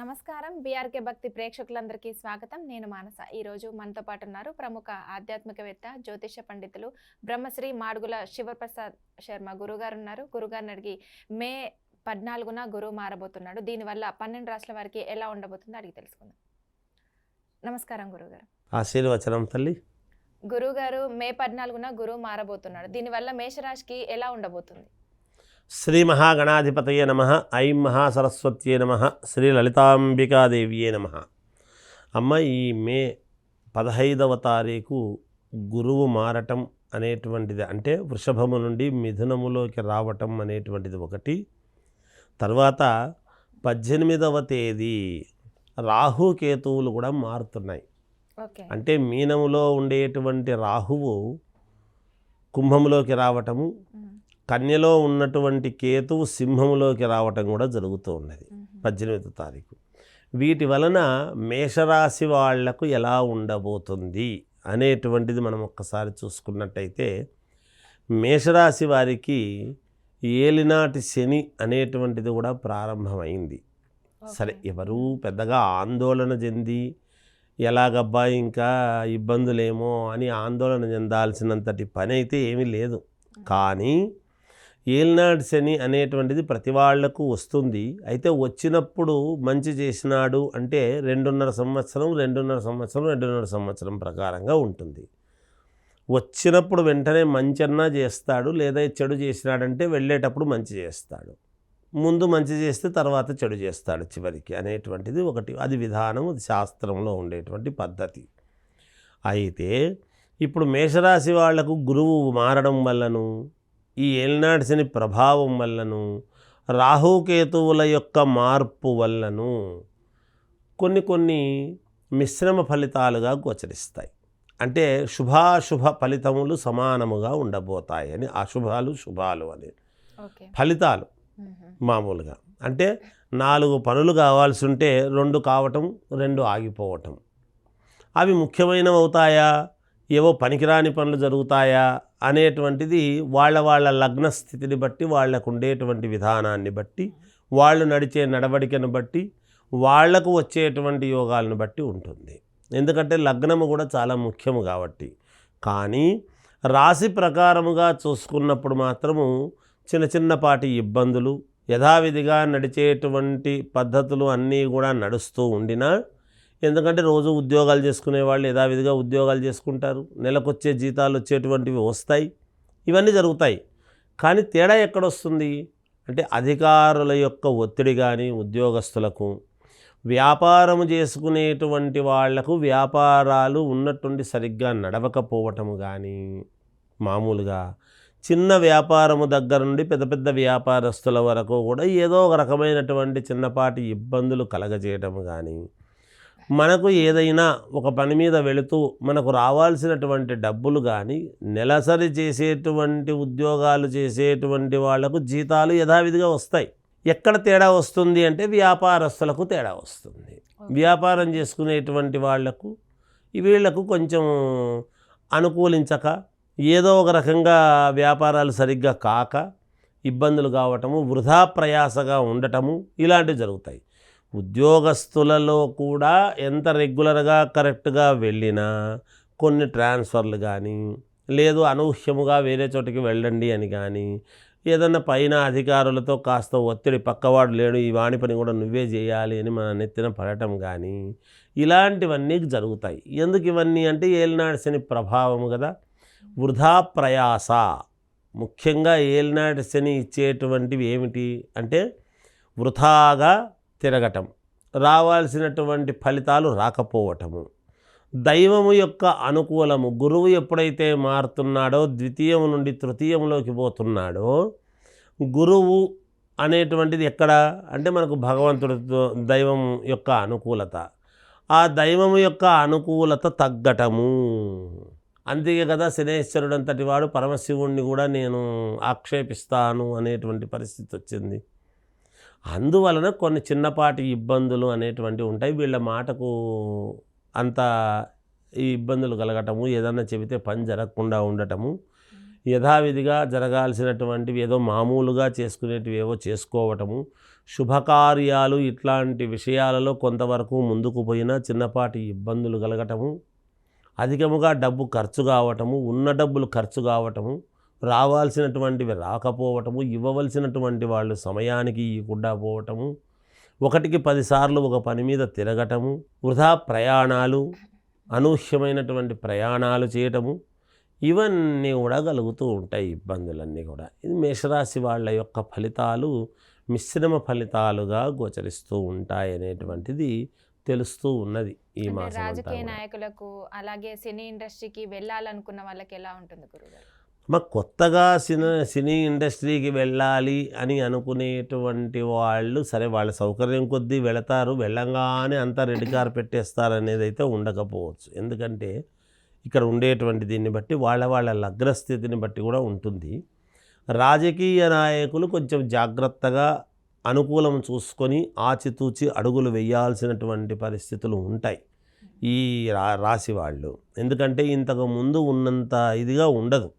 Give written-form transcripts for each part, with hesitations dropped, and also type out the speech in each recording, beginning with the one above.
నమస్కారం. బీఆర్కే భక్తి ప్రేక్షకులందరికీ స్వాగతం. నేను మానస. ఈరోజు మనతో పాటు ఉన్నారు ప్రముఖ ఆధ్యాత్మికవేత్త, జ్యోతిష పండితులు బ్రహ్మశ్రీ మాడుగుల శివప్రసాద్ శర్మ గురుగారు ఉన్నారు. గురుగారిని అడిగి మే 14న గురువు మారబోతున్నాడు. దీనివల్ల 12 రాష్ట్రాల వారికి ఎలా ఉండబోతుందో అడిగి తెలుసుకుందాం. నమస్కారం గురుగారు. ఆశీర్వచనం తల్లి. గురుగారు మే 14న గురువు మారబోతున్నాడు. దీనివల్ల మేషరాశికి ఎలా ఉండబోతుంది? శ్రీ మహాగణాధిపతయే నమః. ఐం మహాసరస్వత్యే నమః. శ్రీ లలితాంబికాదేవియే నమః. అమ్మ, ఈ మే 15వ తారీఖు గురువు మారటం అనేటువంటిది, అంటే వృషభము నుండి మిథునములోకి రావటం అనేటువంటిది ఒకటి. తర్వాత 18వ తేదీ రాహుకేతువులు కూడా మారుతున్నాయి. అంటే మీనములో ఉండేటువంటి రాహువు కుంభములోకి రావటము, కన్యలో ఉన్నటువంటి కేతువు సింహములోకి రావటం కూడా జరుగుతూ ఉన్నది 18వ తారీఖు. వీటి వలన మేషరాశి వాళ్లకు ఎలా ఉండబోతుంది అనేటువంటిది మనం ఒక్కసారి చూసుకున్నట్టయితే, మేషరాశి వారికి ఏలినాటి శని అనేటువంటిది కూడా ప్రారంభమైంది. సరే, ఎవరూ పెద్దగా ఆందోళన చెంది ఎలాగబ్బా ఇంకా ఇబ్బందులేమో అని ఆందోళన చెందాల్సినంతటి పని అయితే ఏమీ లేదు. కానీ ఏలినాటి శని అనేటువంటిది ప్రతి వాళ్లకు వస్తుంది. అయితే వచ్చినప్పుడు మంచి చేసినాడు అంటే 2.5 సంవత్సరం ప్రకారంగా ఉంటుంది. వచ్చినప్పుడు వెంటనే మంచన్నా చేస్తాడు, లేదా చెడు చేసినాడంటే వెళ్ళేటప్పుడు మంచి చేస్తాడు. ముందు మంచి చేస్తే తర్వాత చెడు చేస్తాడు చివరికి అనేటువంటిది ఒకటి. అది విధానం, అది శాస్త్రంలో ఉండేటువంటి పద్ధతి. అయితే ఇప్పుడు మేషరాశి వాళ్లకు గురువు మారడం వల్లను, ఈ ఏలినాటి శని ప్రభావం వల్లను, రాహుకేతువుల యొక్క మార్పు వల్లను కొన్ని మిశ్రమ ఫలితాలుగా గోచరిస్తాయి. అంటే శుభాశుభ ఫలితములు సమానముగా ఉండబోతాయని, అశుభాలు శుభాలు అని ఫలితాలు. మామూలుగా అంటే 4 పనులు కావాల్సి ఉంటే 2 కావటం, 2 ఆగిపోవటం. అవి ముఖ్యమైనవి అవుతాయా, ఏవో పనికిరాని పనులు జరుగుతాయా అనేటువంటిది వాళ్ళ లగ్న స్థితిని బట్టి, వాళ్లకు ఉండేటువంటి విధానాన్ని బట్టి, వాళ్ళు నడిచే నడవడికను బట్టి, వాళ్లకు వచ్చేటువంటి యోగాలను బట్టి ఉంటుంది. ఎందుకంటే లగ్నము కూడా చాలా ముఖ్యము కాబట్టి. కానీ రాశి ప్రకారముగా చూసుకున్నప్పుడు మాత్రము చిన్నపాటి ఇబ్బందులు, యథావిధిగా నడిచేటువంటి పద్ధతులు అన్నీ కూడా నడుస్తూ ఉండినా, ఎందుకంటే రోజు ఉద్యోగాలు చేసుకునే వాళ్ళు యథావిధిగా ఉద్యోగాలు చేసుకుంటారు, నెలకొచ్చే జీతాలు వచ్చేటువంటివి వస్తాయి, ఇవన్నీ జరుగుతాయి. కానీ తేడా ఎక్కడొస్తుంది అంటే అధికారుల యొక్క ఒత్తిడి కానీ, ఉద్యోగస్తులకు, వ్యాపారము చేసుకునేటువంటి వాళ్లకు వ్యాపారాలు ఉన్నట్టుండి సరిగ్గా నడవకపోవటము కానీ, మామూలుగా చిన్న వ్యాపారము దగ్గర నుండి పెద్ద వ్యాపారస్తుల వరకు కూడా ఏదో ఒక రకమైనటువంటి చిన్నపాటి ఇబ్బందులు కలగజేయటము కానీ, మనకు ఏదైనా ఒక పని మీద వెళుతూ మనకు రావాల్సినటువంటి డబ్బులు కానీ, నెలసరి చేసేటువంటి ఉద్యోగాలు చేసేటువంటి వాళ్లకు జీతాలు యథావిధిగా వస్తాయి. ఎక్కడ తేడా వస్తుంది అంటే వ్యాపారస్తులకు తేడా వస్తుంది. వ్యాపారం చేసుకునేటువంటి వాళ్లకు వీళ్లకు కొంచెం అనుకూలించక, ఏదో ఒక రకంగా వ్యాపారాలు సరిగ్గా కాక ఇబ్బందులు కావటము, వృధా ప్రయాసగా ఉండటము, ఇలాంటివి జరుగుతాయి. ఉద్యోగస్తులలో కూడా ఎంత రెగ్యులర్గా కరెక్ట్గా వెళ్ళినా కొన్ని ట్రాన్స్ఫర్లు కానీ, లేదు అనూహ్యముగా వేరే చోటికి వెళ్ళండి అని కానీ, ఏదన్నా పైన అధికారులతో కాస్త ఒత్తిడి, పక్కవాడు లేడు ఈ వాణి పని కూడా నువ్వే చేయాలి అని మన నెత్తిన పడటం కానీ, ఇలాంటివన్నీ జరుగుతాయి. ఎందుకు ఇవన్నీ అంటే ఏలినాటి శని ప్రభావము కదా. వృధా ప్రయాస, ముఖ్యంగా ఏలినాటి శని ఇచ్చేటువంటివి ఏమిటి అంటే వృథాగా తిరగటం, రావాల్సినటువంటి ఫలితాలు రాకపోవటము, దైవము యొక్క అనుకూలము. గురువు ఎప్పుడైతే మారుతున్నాడో, ద్వితీయము నుండి తృతీయంలోకి పోతున్నాడో, గురువు అనేటువంటిది ఎక్కడ అంటే మనకు భగవంతుడితో దైవం యొక్క అనుకూలత, ఆ దైవము యొక్క అనుకూలత తగ్గటము. అందుకే కదా శనేశ్వరుడు అంతటి వాడు పరమశివుణ్ణి కూడా నేను ఆక్షేపిస్తాను అనేటువంటి పరిస్థితి వచ్చింది. అందువలన కొన్ని చిన్నపాటి ఇబ్బందులు అనేటువంటివి ఉంటాయి. వీళ్ళ మాటకు అంత ఈ ఇబ్బందులు కలగటము, ఏదన్నా చెబితే పని జరగకుండా ఉండటము, యథావిధిగా జరగాల్సినటువంటివి ఏదో మామూలుగా చేసుకునేటివి ఏవో చేసుకోవటము, శుభకార్యాలు ఇట్లాంటి విషయాలలో కొంతవరకు ముందుకు పోయినా చిన్నపాటి ఇబ్బందులు కలగటము, అధికముగా డబ్బు ఖర్చు కావటము, ఉన్న డబ్బులు ఖర్చు కావటము, రావాల్సినటువంటివి రాకపోవటము, ఇవ్వవలసినటువంటి వాళ్ళు సమయానికి ఇవ్వకుండా పోవటము, ఒకటికి 10 సార్లు ఒక పని మీద తిరగటము, వృధా ప్రయాణాలు, అనూహ్యమైనటువంటి ప్రయాణాలు చేయటము, ఇవన్నీ కూడా కలుగుతూ ఉంటాయి ఇబ్బందులన్నీ కూడా. ఇది మేషరాశి వాళ్ళ యొక్క ఫలితాలు మిశ్రమ ఫలితాలుగా గోచరిస్తూ ఉంటాయి అనేటువంటిది తెలుస్తూ ఉన్నది ఈ అంటే మాసం అంతా రాజకీయ కూడా. నాయకులకు అలాగే సినీ ఇండస్ట్రీకి వెళ్ళాలనుకున్న వాళ్ళకి ఎలా ఉంటుంది గురుగారు? కొత్తగా సినీ ఇండస్ట్రీకి వెళ్ళాలి అని అనుకునేటువంటి వాళ్ళు సరే వాళ్ళ సౌకర్యం కొద్దీ వెళతారు, వెళ్ళంగానే అంతా రెడ్ కార్ పెట్టేస్తారు అనేది అయితే ఉండకపోవచ్చు. ఎందుకంటే ఇక్కడ ఉండేటువంటి దీన్ని బట్టి వాళ్ళ లగ్నస్థితిని బట్టి కూడా ఉంటుంది. రాజకీయ నాయకులు కొంచెం జాగ్రత్తగా అనుకూలం చూసుకొని ఆచితూచి అడుగులు వేయాల్సినటువంటి పరిస్థితులు ఉంటాయి ఈ రాశి వాళ్ళు. ఎందుకంటే ఇంతకు ముందు ఉన్నంత ఇదిగా ఉండదు,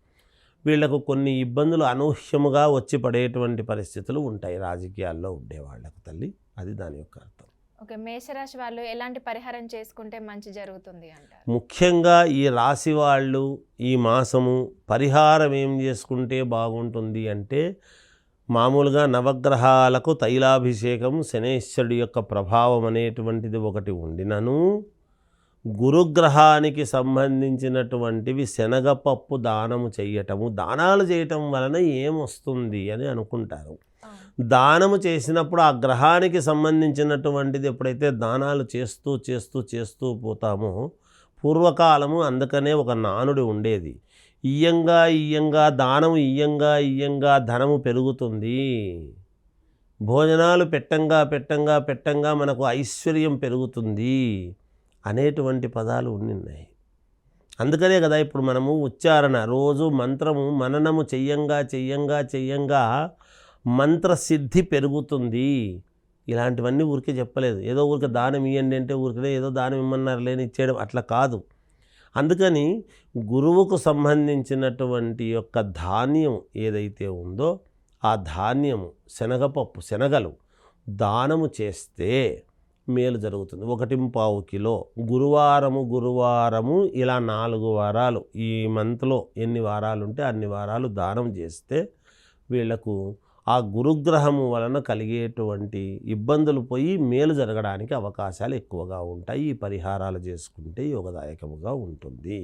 వీళ్లకు కొన్ని ఇబ్బందులు అనూహ్యముగా వచ్చి పడేటువంటి పరిస్థితులు ఉంటాయి రాజకీయాల్లో ఉండేవాళ్ళకు తల్లి. అది దాని యొక్క అర్థం. ఓకే, మేషరాశి వాళ్ళు ఎలాంటి పరిహారం చేసుకుంటే మంచి జరుగుతుంది అంటారు? ముఖ్యంగా ఈ రాశి వాళ్ళు ఈ మాసము పరిహారం ఏం చేసుకుంటే బాగుంటుంది అంటే, మామూలుగా నవగ్రహాలకు తైలాభిషేకం, శనేశ్వరుడి యొక్క ప్రభావం అనేటువంటిది ఒకటి ఉండినను, గురుగ్రహానికి సంబంధించినటువంటివి శనగపప్పు దానము చేయటము, దానాలు చేయటం వలన ఏమొస్తుంది అని అనుకుంటారు. దానము చేసినప్పుడు ఆ గ్రహానికి సంబంధించినటువంటిది ఎప్పుడైతే దానాలు చేస్తూ చేస్తూ చేస్తూ పోతామో, పూర్వకాలము అందుకనే ఒక నానుడి ఉండేది, ఇయ్యంగా ఇయ్యంగా దానము ఇయ్యంగా ఇయ్యంగా ధనము పెరుగుతుంది, భోజనాలు పెట్టంగా పెట్టంగా పెట్టంగా మనకు ఐశ్వర్యం పెరుగుతుంది అనేటువంటి పదాలు ఉన్నాయి. అందుకనే కదా ఇప్పుడు మనము ఉచ్చారణ రోజు మంత్రము మననము చెయ్యంగా చెయ్యంగా చెయ్యంగా మంత్రసిద్ధి పెరుగుతుంది. ఇలాంటివన్నీ ఊరికే చెప్పలేదు, ఏదో ఊరికే దానం ఇవ్వండి అంటే ఊరికే ఏదో దానం ఇమ్మన్నారు లేని ఇచ్చేయడం అట్లా కాదు. అందుకని గురువుకు సంబంధించినటువంటి యొక్క ధాన్యం ఏదైతే ఉందో ఆ ధాన్యము శనగపప్పు, శనగలు దానము చేస్తే మేలు జరుగుతుంది. 1.25 కిలో గురువారము ఇలా 4 వారాలు, ఈ మంత్లో ఎన్ని వారాలు ఉంటే అన్ని వారాలు దానం చేస్తే వీళ్లకు ఆ గురుగ్రహము వలన కలిగేటువంటి ఇబ్బందులు పోయి మేలు జరగడానికి అవకాశాలు ఎక్కువగా ఉంటాయి. ఈ పరిహారాలు చేసుకుంటే యోగదాయకముగా ఉంటుంది.